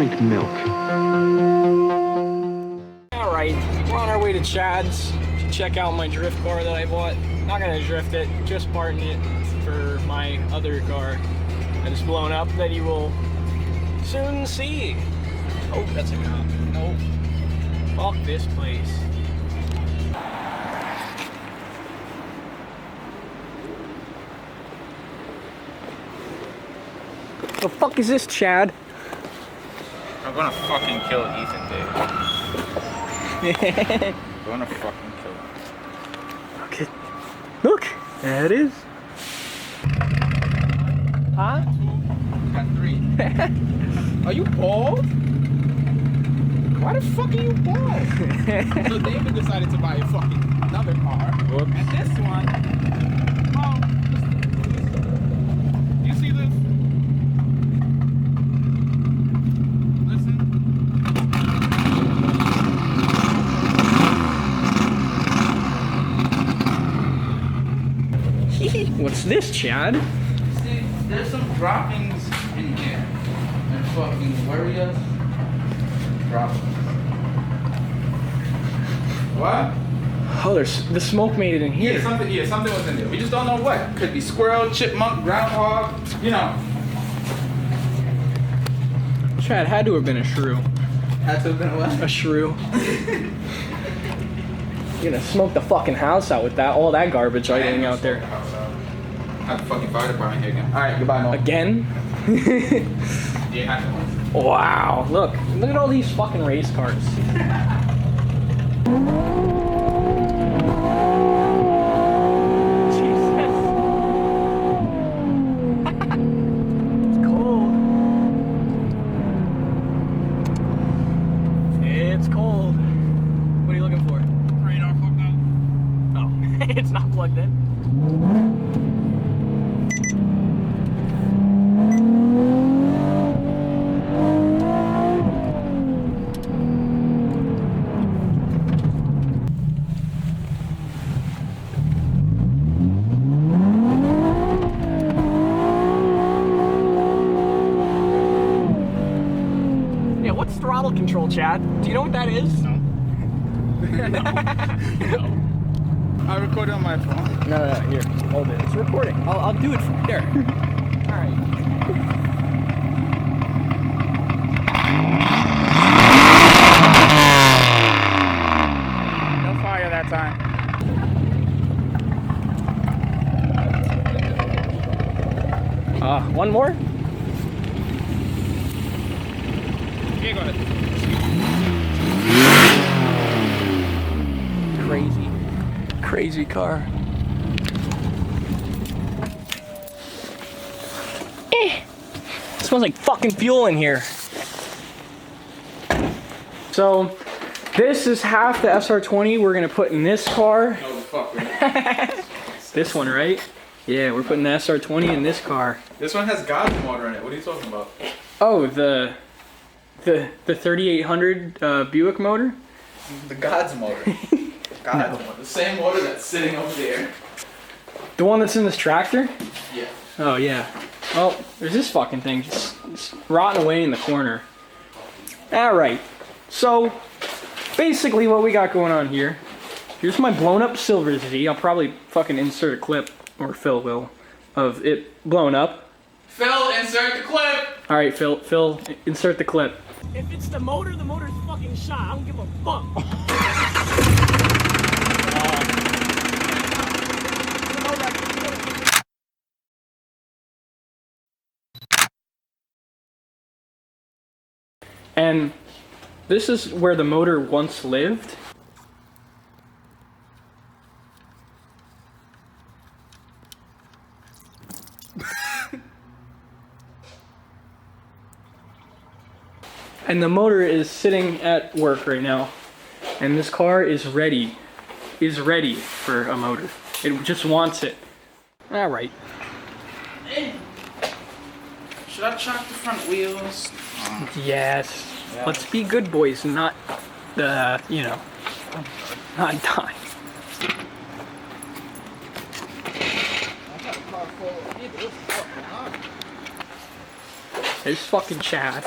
drink milk. Alright, we're on our way to Chad's to check out my drift car that I bought. Not gonna drift it, just parting it for my other car that is blown up that you will soon see. Oh, that's a cop. Nope. Fuck this place. The fuck is this, Chad? I'm gonna fucking kill Ethan, dude. I'm gonna fucking kill him. Okay. Look, there it is. Huh? Got 3. Are you bald? Why the fuck are you bald? So David decided to buy a fucking another car. Whoops. And this one, well, you see this? What's this, Chad? See, there's some droppings in here. And fucking warriors. Droppings. What? Oh, there's the smoke made it in here. Yeah, something was in there. We just don't know what. Could be squirrel, chipmunk, groundhog, you know. Chad, had to have been a shrew. Had to have been what? A shrew. You're gonna smoke the fucking house out with that, all that garbage idling out there. Have the fucking fire department here again. Alright, goodbye, Mo. Again? Yeah, Wow, look at all these fucking race cars. It's not plugged in. Yeah, what's throttle control, Chad? Do you know what that is? No. No. I recorded on my phone. No, here, hold it. It's recording. I'll do it from here. All right. No fire that time. One more? Yeah, go ahead. Crazy car. It smells like fucking fuel in here. So, this is half the SR20 we're gonna put in this car. No, fuck. This one, right? Yeah, we're putting the SR20 in this car. This one has God's motor in it. What are you talking about? Oh, the 3800 Buick motor? The God's motor. God's motor. The same motor that's sitting over there. The one that's in this tractor? Yeah. Oh, yeah. Well, there's this fucking thing just rotting away in the corner. Alright, so basically what we got going on here, here's my blown up Silver Z. I'll probably fucking insert a clip, or Phil will, of it blown up. Phil, insert the clip! Alright, Phil, insert the clip. If it's the motor's fucking shot. I don't give a fuck. And this is where the motor once lived. And the motor is sitting at work right now. And this car is ready for a motor. It just wants it. All right. Hey. Should I chop the front wheels? Yes. Yeah. Let's be good boys, not not die. There's fucking Chad.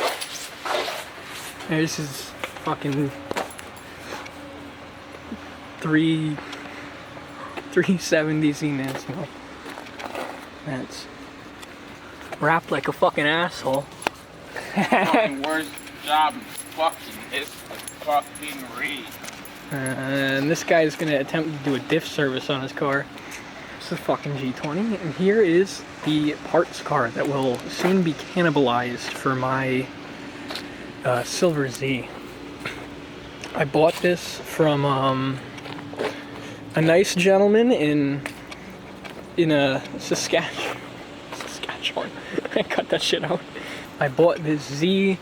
This is fucking 370 Zenith smoke. That's wrapped like a fucking asshole. Fucking worst job in fucking history. Fucking read. And this guy is gonna attempt to do a diff service on his car. It's a fucking G20, and here is the parts car that will soon be cannibalized for my Silver Z. I bought this from a nice gentleman in Saskatchewan. I cut that shit out. I bought this Z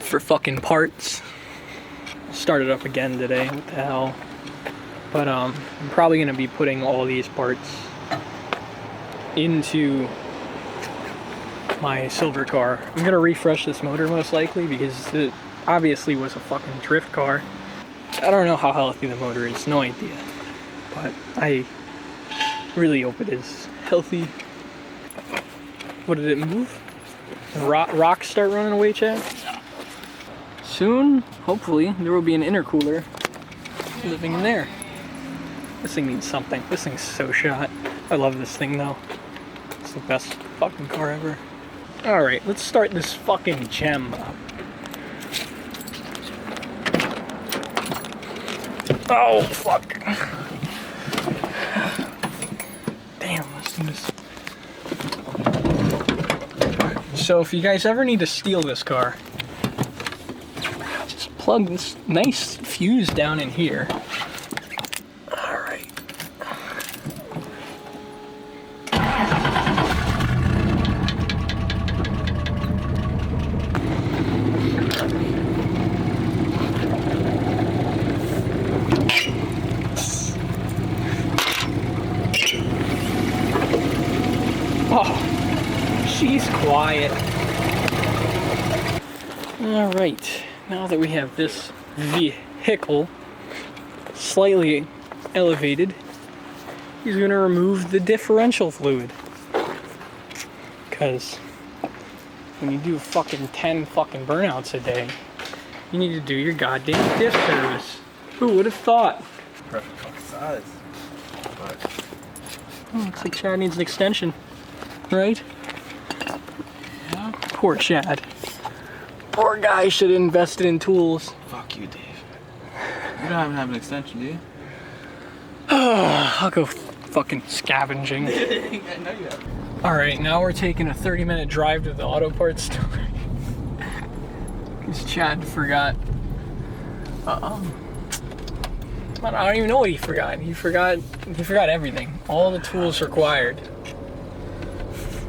for fucking parts. Started up again today. What the hell? But I'm probably gonna be putting all these parts into my silver car. I'm gonna refresh this motor most likely because it obviously was a fucking drift car. I don't know how healthy the motor is, no idea. But I really hope it is healthy. What, did it move? Rocks start running away, Chad? Yeah. Soon, hopefully, there will be an intercooler living in there. This thing needs something. This thing's so shot. I love this thing though. It's the best fucking car ever. Alright, let's start this fucking gem up. Oh, fuck. Damn, let's do this. So if you guys ever need to steal this car, just plug this nice fuse down in here. Alright. Oh, she's quiet. Alright, now that we have this vehicle slightly elevated, he's gonna remove the differential fluid. Because when you do fucking 10 fucking burnouts a day, you need to do your goddamn diff service. Who would have thought? Perfect fucking size. But Oh, looks like Chad needs an extension, right? yeah. Poor Chad. Poor guy should have invested in tools. Fuck you, Dave. You don't even have an extension, do you? I'll go fucking scavenging. I know you have. Alright, now we're taking a 30-minute drive to the auto parts store. Because Chad forgot. I don't even know what he forgot. He forgot everything. All the tools required.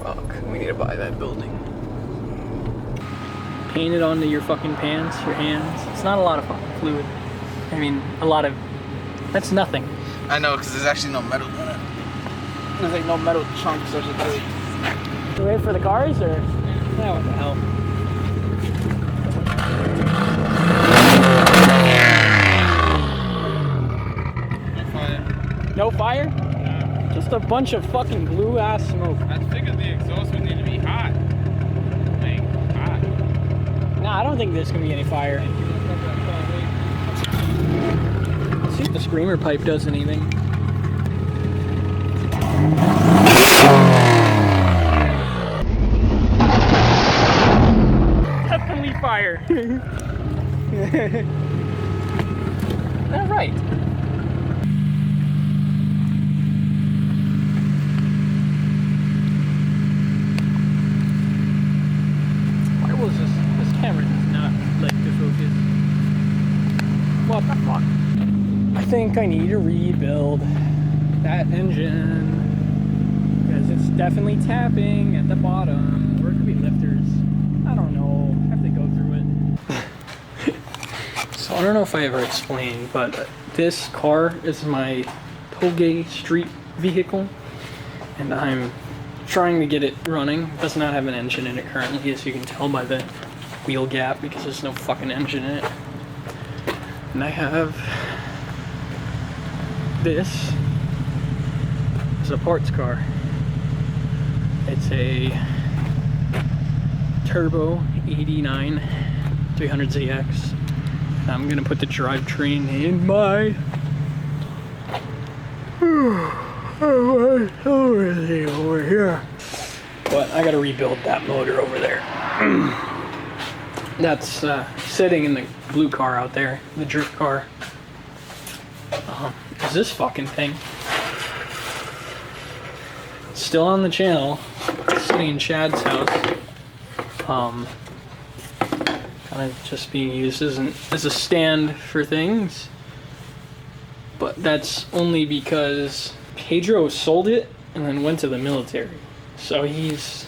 Fuck, we need to buy that building. Paint it onto your fucking pants, your hands. It's not a lot of fucking fluid. I mean, that's nothing. I know, because there's actually no metal in it. There's like no metal chunks or something. You wait for the cars, or? Yeah, what the hell? No fire? Yeah. Just a bunch of fucking blue ass smoke. I figured the exhaust would need to be hot. Like, hot. Nah, I don't think there's gonna be any fire. Let's see if the screamer pipe does anything. Definitely fire. All right. This camera does not like to focus. What the fuck? I think I need to rebuild that engine because it's definitely tapping at the bottom, or it could be lifters. I don't know. I have to go through it. So I don't know if I ever explained, but this car is my Toge street vehicle, and I'm trying to get it running. It does not have an engine in it currently, as you can tell by the wheel gap, because there's no fucking engine in it. And I have this as a parts car. It's a turbo 89 300ZX. I'm gonna put the drivetrain in my over here. But I gotta rebuild that motor over there. That's sitting in the blue car out there, the drift car. Is this fucking thing still on the channel, sitting in Chad's house, kind of just being used as a stand for things, but that's only because Pedro sold it and then went to the military, so he's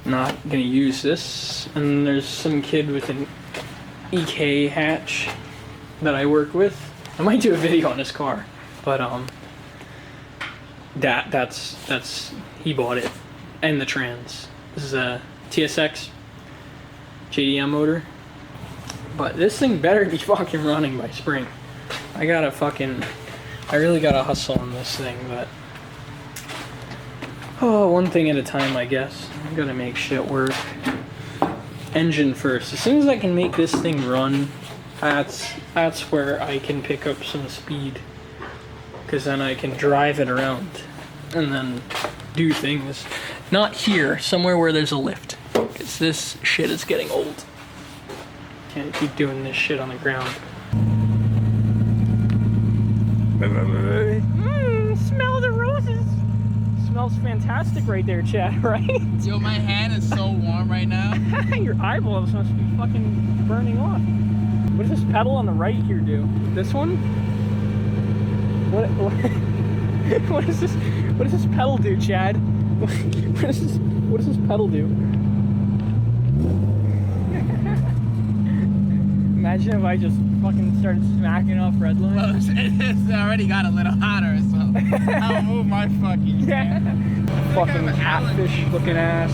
not gonna use this. And there's some kid with an EK hatch that I work with. I might do a video on his car, but that's he bought it, and the trans. This is a TSX JDM motor, but this thing better be fucking running by spring. I really gotta hustle on this thing, but one thing at a time, I guess. I'm gonna make shit work. Engine first. As soon as I can make this thing run, that's where I can pick up some speed, because then I can drive it around and then do things. Not here, somewhere where there's a lift, because this shit is getting old. Can't keep doing this shit on the ground. Smell the roses. Smells fantastic right there, Chad, right? Yo, my hand is so warm right now. Your eyeballs must be fucking burning off. What does this pedal on the right here do? This one? What does this pedal do, Chad? What does this pedal do? Imagine if I just fucking started smacking off red line. Well, it's already got a little hotter, so I'll move my fucking hand. Fucking catfish looking ass.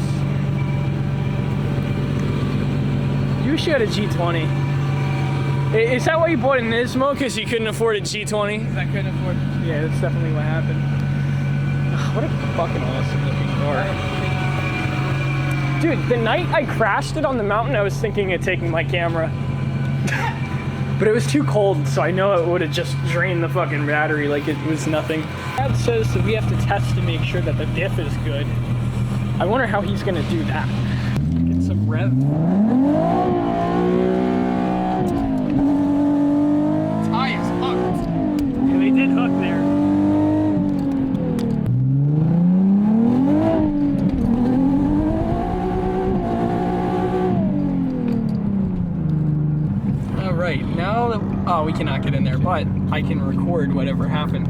You should have a G20. Is that why you bought an Nismo? Because you couldn't afford a G20? I couldn't afford it. Yeah, that's definitely what happened. What a fucking awesome looking car. Dude, the night I crashed it on the mountain, I was thinking of taking my camera. But it was too cold, so I know it would have just drained the fucking battery like it was nothing. Dad says that we have to test to make sure that the diff is good. I wonder how he's gonna do that. Get some rev. Tires hooked. Yeah, they did hook there. Alright, now that, oh, we cannot get in there, but I can record whatever happened.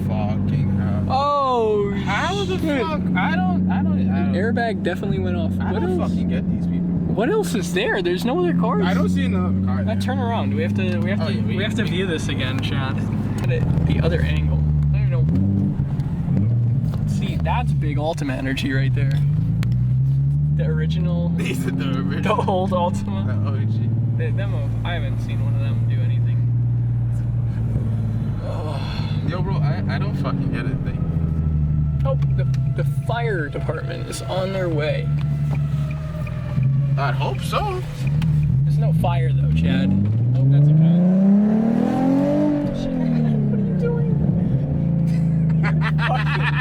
Fucking hell. Oh, How the shit. fuck? I don't. Airbag definitely went off. I don't fucking get these people. What else is there? There's no other cars. I don't see another car. Turn around. We have to view this again, Chad. At the other angle. I don't know. See, that's big Ultima energy right there. The original. These are the original. The old Ultima. The OG. I haven't seen one of them do anything. Yo, bro, I don't fucking get it. Oh, the fire department is on their way. I'd hope so. There's no fire though, Chad. Oh, that's a gun. What are you doing? Fucking